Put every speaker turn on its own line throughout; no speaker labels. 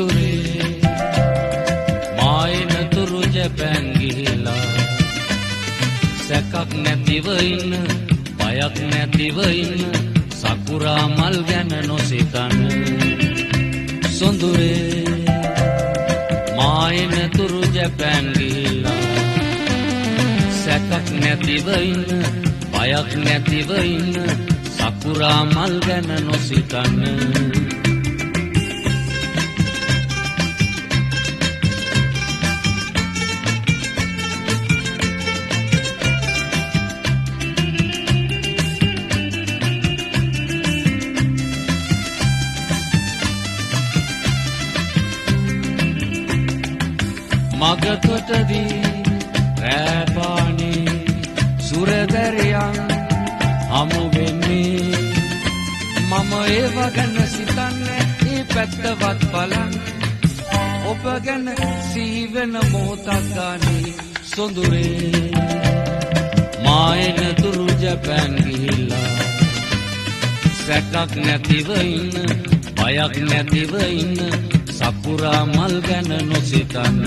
සොඳුරේ මායන තුරු ජැපෑන් ගිහිලා සැකක් නැතිව ඉන්න බයක් නැතිව ඉන්න සකුරා මල් ගැන නොසිතන්න සොඳුරේ මායන තුරු ජැපෑන් ගිහිලා සැකක් නැතිව ඉන්න බයක් නැතිව ඉන්න සකුරා මල් ගැන නොසිතන්න මගතොටදී රෑපානේ සුරදරයන් හමු වෙන්නේ මම ඒව ගැන සිතන්නේ ඒ පැත්තවත් බලන්න ඔබ ගැන සීවෙන මොහොතක් ගානේ සොඳුරේ මායන තුරු ජැපෑන් ගිහිල්ලා සැකක් නැතිව ඉන්න බයක් නැතිව ඉන්න සකුරා මල් ගැන නොසිතන්න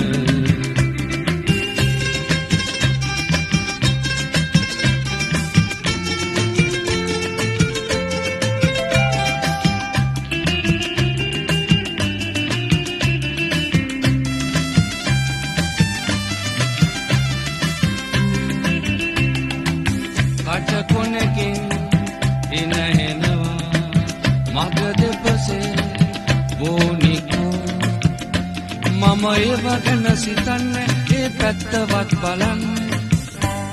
කටකොනකින් ඉනහෙනවා මග දෙපසේ බෝනිකෝ මම ඒව ගැන සිතන්නේ ඒ පැත්තවත් බලන්න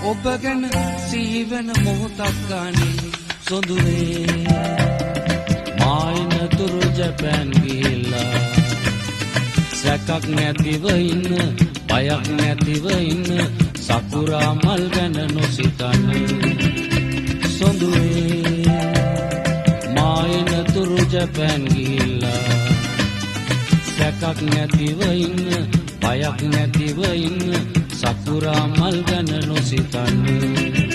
ඔබ ගැන සීවෙන මොහොතක් ගානේ සොඳුරේ මායන තුරු ජැපෑන් ගිහිල්ලා සැකක් නැතිව ඉන්න බයක් නැතිව ඉන්න සකුරා මල් ගැන නොසිතන්න සොඳුරේ මායන තුරු ජැපෑන් ගිහිල්ලා සැකක් නැතිව ඉන්න බයක් නැතිව ඉන්න සකුරා මල් ගැන නොසිතන්න